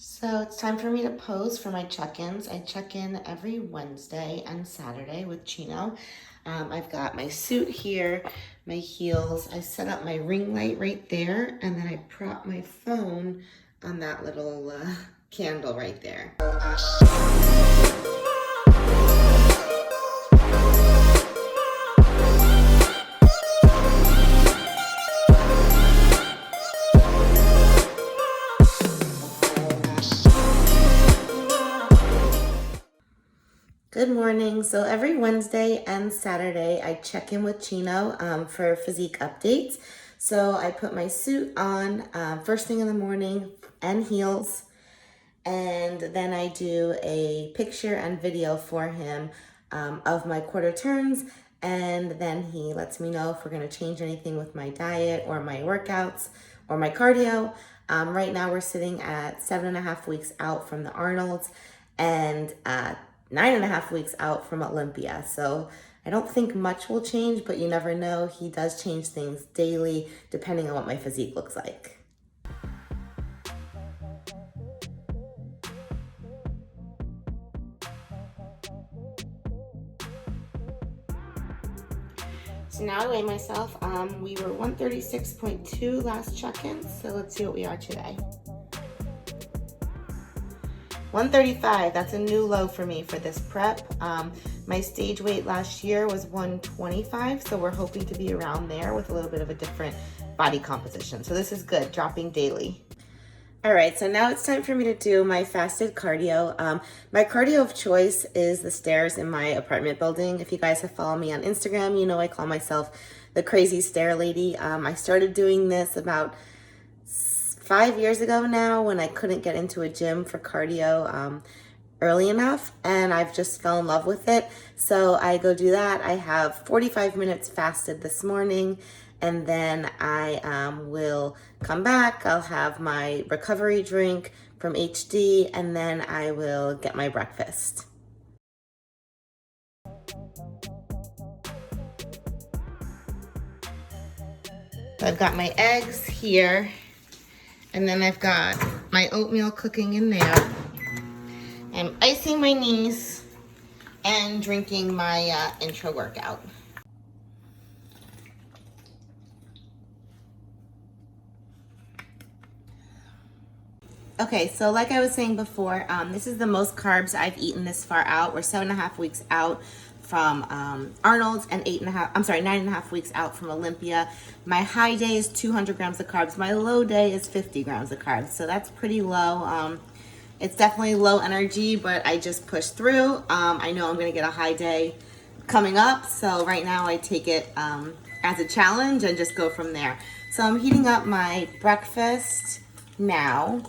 So it's time for me to pose for my check-ins. I check in every Wednesday and Saturday with Chino. I've got my suit here, my heels. I set up my ring light right there, and then I prop my phone on that little candle right there. Good morning. So every Wednesday and Saturday, I check in with Chino for physique updates. So I put my suit on first thing in the morning and heels. And then I do a picture and video for him of my quarter turns. And then he lets me know if we're going to change anything with my diet or my workouts or my cardio. Right now we're sitting at 7.5 weeks out from the Arnold's and 9.5 weeks out from Olympia. So I don't think much will change, but you never know. He does change things daily depending on what my physique looks like. So now I weigh myself. We were 136.2 last check-in, so let's see what we are today. 135, that's a new low for me for this prep. My stage weight last year was 125, so we're hoping to be around there with a little bit of a different body composition. So this is good, dropping daily. All right, so now it's time for me to do my fasted cardio. My cardio of choice is the stairs in my apartment building. If you guys have followed me on Instagram, you know I call myself the crazy stair lady. I started doing this about 5 years ago now when I couldn't get into a gym for cardio early enough, and I've just fell in love with it. So I go do that. I have 45 minutes fasted this morning, and then I will come back. I'll have my recovery drink from HD, and then I will get my breakfast. I've got my eggs here, and then I've got my oatmeal cooking in there. I'm icing my knees and drinking my intro workout. Okay, so like I was saying before, this is the most carbs I've eaten this far out. We're 7.5 weeks out from Arnold's and 9.5 weeks out from Olympia. My high day is 200 grams of carbs. My low day is 50 grams of carbs. So that's pretty low. It's definitely low energy, but I just push through. I know I'm gonna get a high day coming up. So right now I take it as a challenge and just go from there. So I'm heating up my breakfast now.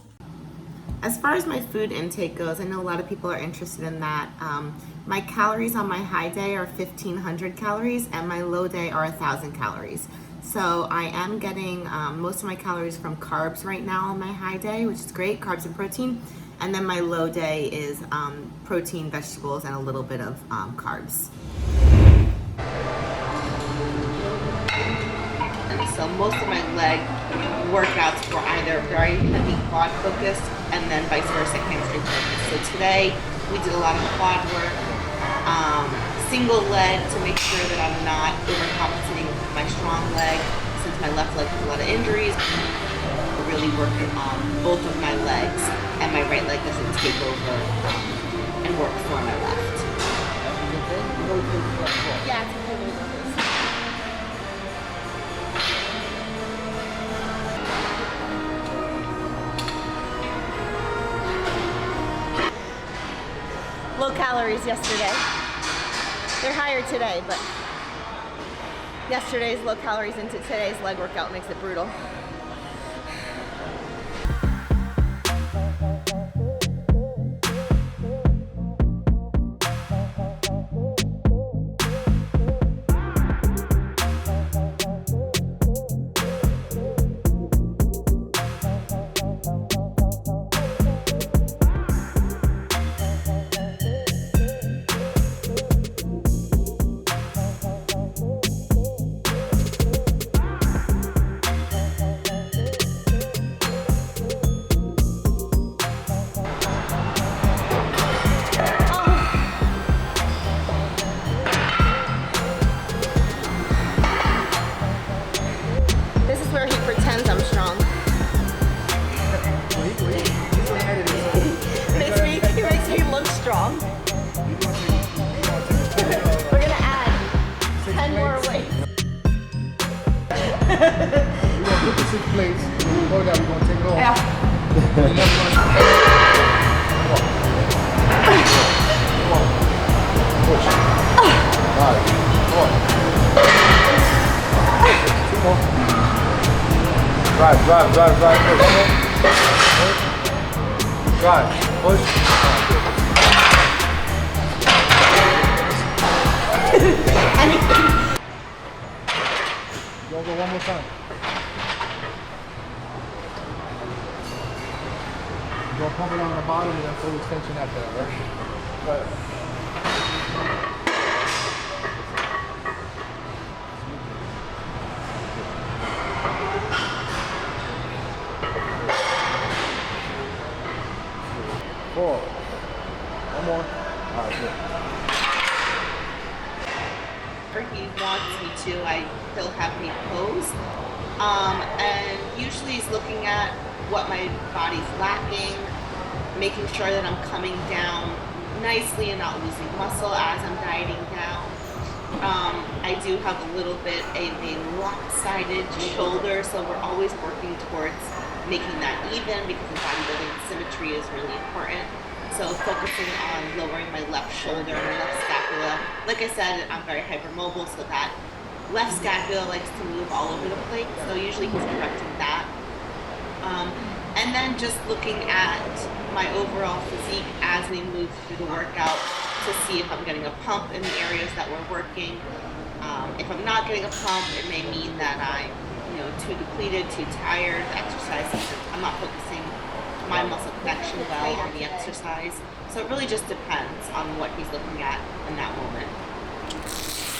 As far as my food intake goes, I know a lot of people are interested in that. My calories on my high day are 1,500 calories and my low day are 1,000 calories. So I am getting most of my calories from carbs right now on my high day, which is great, carbs and protein. And then my low day is protein, vegetables, and a little bit of carbs. And so most of my leg workouts were either very heavy quad focused and then vice versa hamstring focused. So today we did a lot of quad work, single leg to make sure that I'm not overcompensating with my strong leg since my left leg has a lot of injuries. We're really working on both of my legs and my right leg doesn't take over and work for my left. Yeah, it's really good. Low calories yesterday. They're higher today, but yesterday's low calories into today's leg workout makes it brutal. We're gonna put this in place. Before that, we're gonna take it off. Yeah. And then we're gonna come on. Come on. Push. Alright. Come on. Two more. Drive. Push. Drive. Push. Go one more time. You're gonna pump it on the bottom and then full extension after that, right? Go ahead. 4. One more. Alright, good. He wants me to, he'll have me pose. And usually he's looking at what my body's lacking, making sure that I'm coming down nicely and not losing muscle as I'm dieting down. I do have a little bit of a lopsided shoulder, so we're always working towards making that even because in bodybuilding symmetry is really important. So focusing on lowering my left shoulder and my left scapula. Like I said, I'm very hypermobile, so that left scapula likes to move all over the place. So usually he's correcting that. And then just looking at my overall physique as we move through the workout to see if I'm getting a pump in the areas that we're working. If I'm not getting a pump, it may mean that I'm too depleted, too tired. The exercise, I'm not focusing my muscle connection well on the exercise. So it really just depends on what he's looking at in that moment.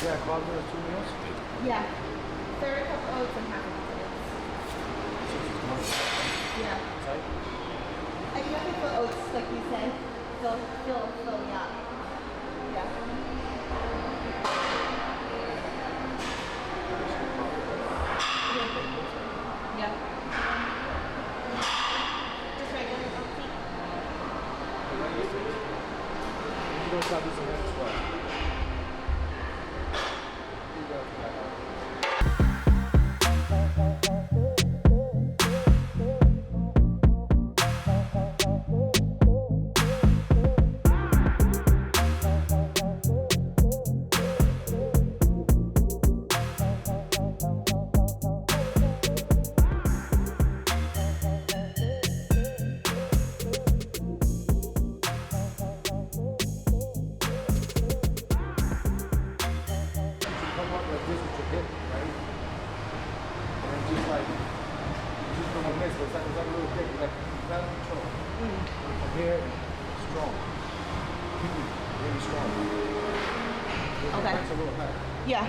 Yeah, 5 minutes, 2 meals? Yeah. Third cup of oats and half a cup of oats. Yeah. Tight? I can have the oats, like you said, fill me up. Yeah. Yeah. Just regular oats. You're gonna try to do some hand squat. Okay. Yeah.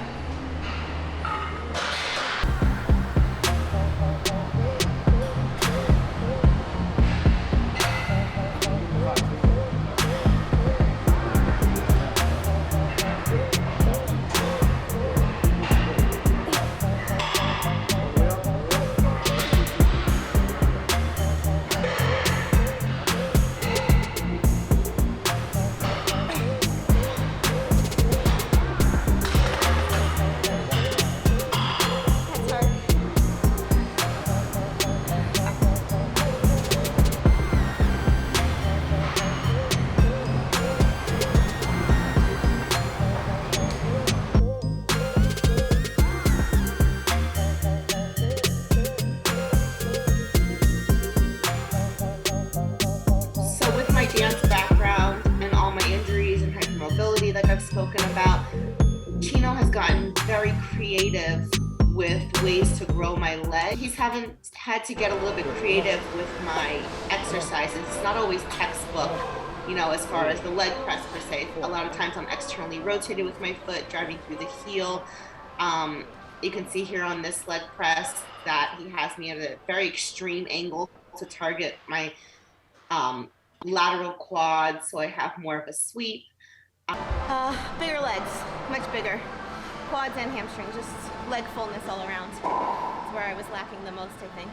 Spoken about, Chino has gotten very creative with ways to grow my leg. He's had to get a little bit creative with my exercises. It's not always textbook, as far as the leg press per se. A lot of times I'm externally rotated with my foot, driving through the heel. You can see here on this leg press that he has me at a very extreme angle to target my lateral quad, so I have more of a sweep. Bigger legs, much bigger. Quads and hamstrings, just leg fullness all around. It's where I was lacking the most, I think.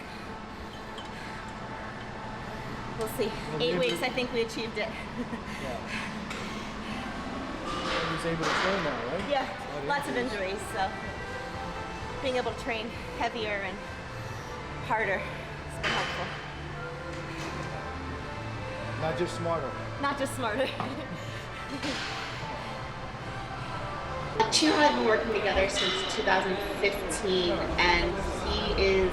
We'll see. 8 weeks, I think we achieved it. Yeah. He's able to train now, right? Yeah, lots of injuries, so. being able to train heavier and harder has been helpful. Not just smarter. Not just smarter. Chino and I have been working together since 2015, and he is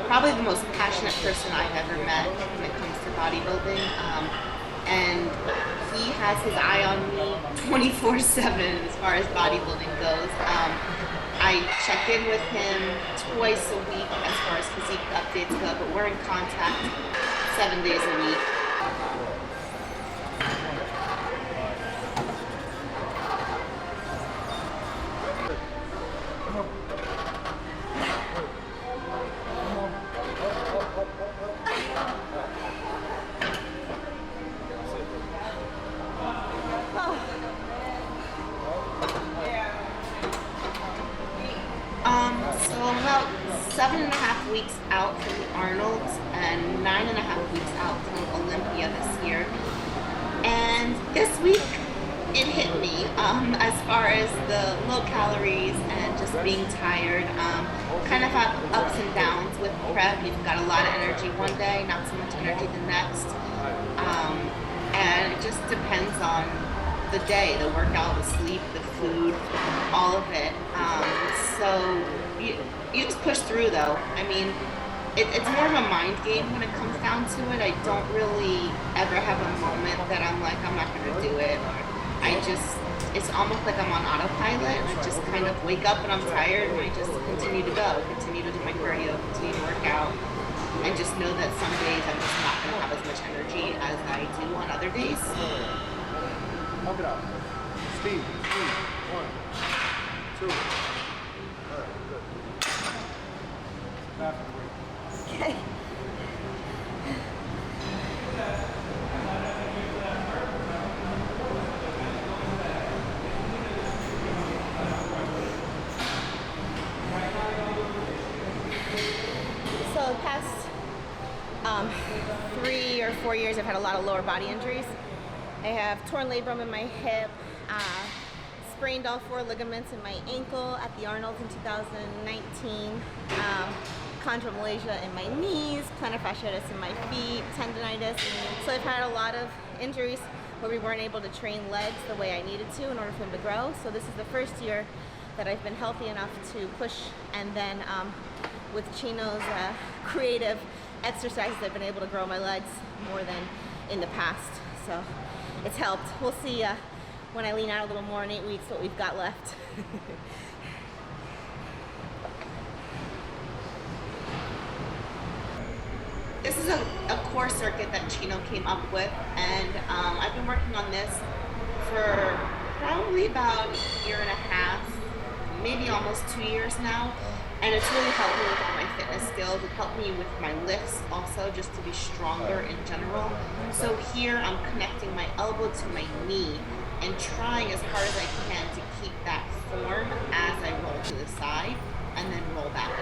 probably the most passionate person I've ever met when it comes to bodybuilding. And he has his eye on me 24/7 as far as bodybuilding goes. I check in with him twice a week as far as physique updates go, but we're in contact 7 days a week. So I'm about 7.5 weeks out from the Arnold's and 9.5 weeks out from Olympia this year. And this week, it hit me as far as the low calories and just being tired. Kind of have ups and downs with prep. You've got a lot of energy one day, not so much energy the next. And it just depends on the day, the workout, the sleep, the food, all of it. So you just push through though. I mean, it's more of a mind game when it comes down to it. I don't really ever have a moment that I'm like, I'm not gonna do it. It's almost like I'm on autopilot, and I just kind of wake up and I'm tired and I just continue to go, continue to do my cardio, continue to work out, and just know that some days I'm just not gonna have as much energy as I do on other days. Pump it up. Speed. 1, 2. All right, good. Okay. So the past 3 or 4 years, I've had a lot of lower body injuries. I have torn labrum in my hip, sprained all 4 ligaments in my ankle at the Arnold's in 2019, chondromalacia in my knees, plantar fasciitis in my feet, tendonitis. So I've had a lot of injuries where we weren't able to train legs the way I needed to in order for them to grow. So this is the first year that I've been healthy enough to push, and then with Chino's creative exercises, I've been able to grow my legs more than in the past. So it's helped. We'll see when I lean out a little more in 8 weeks what we've got left. This is a core circuit that Chino came up with, and I've been working on this for probably about a year and a half, maybe almost 2 years now. And it's really helped me with my fitness skills. It helped me with my lifts also, just to be stronger in general. So here I'm connecting my elbow to my knee and trying as hard as I can to keep that form as I roll to the side and then roll back up.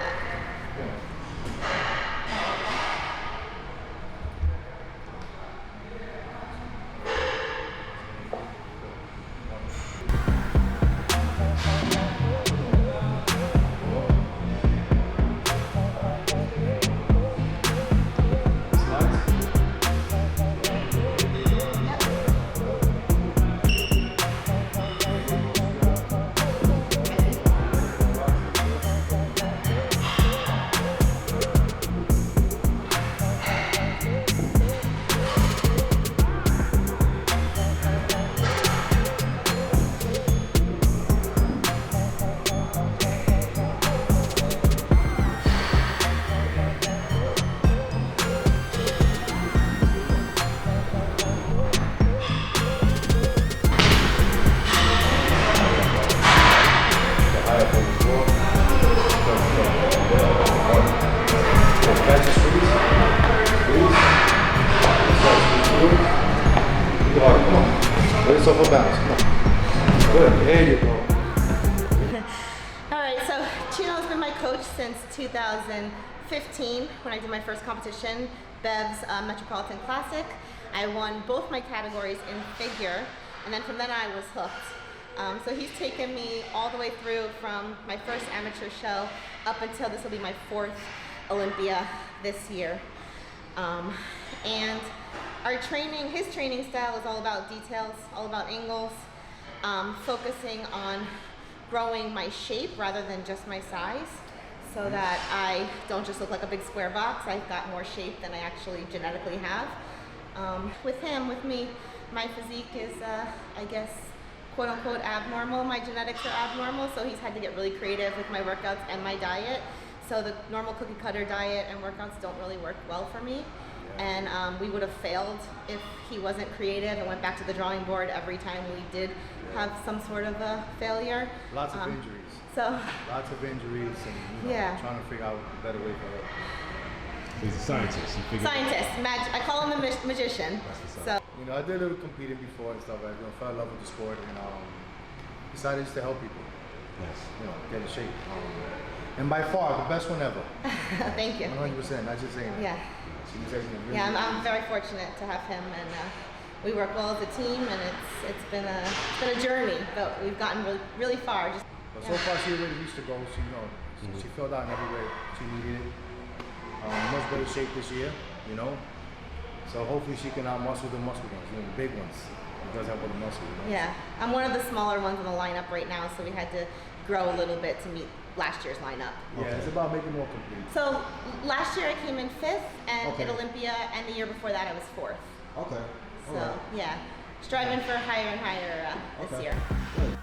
Yourself a bounce. Come on. Good. There you go. All right, so Chino has been my coach since 2015 when I did my first competition, Bev's Metropolitan Classic. I won both my categories in figure, and then from then I was hooked. So he's taken me all the way through from my first amateur show up until this will be my 4th Olympia this year. And his training style is all about details, all about angles, focusing on growing my shape rather than just my size, so that I don't just look like a big square box. I've got more shape than I actually genetically have. With me, my physique is, I guess, quote unquote abnormal. My genetics are abnormal, so he's had to get really creative with my workouts and my diet. So the normal cookie cutter diet and workouts don't really work well for me. And we would have failed if he wasn't creative and went back to the drawing board every time we did have some sort of a failure. Lots of injuries. Lots of injuries, and trying to figure out a better way for it. He's a scientist. I call him the magician. So I did a little competing before and stuff. I fell in love with the sport, and decided just to help people. Yes. Get in shape. And by far, the best one ever. Thank you. 100%. Not just saying that. Yeah. Really I'm very fortunate to have him, and we work well as a team, and it's been a journey, but we've gotten really far. But so far, she already reached the goal. She filled out in every way she needed it. Much better shape this year, So hopefully she can out-muscle the muscle ones, the big ones. She does have all the muscle. Yeah, I'm one of the smaller ones in the lineup right now, so we had to grow a little bit to meet last year's lineup. Yeah, it's about making more complete. So last year I came in 5th at Olympia, and the year before that I was 4th. Okay. So yeah, striving for higher and higher this year. Good.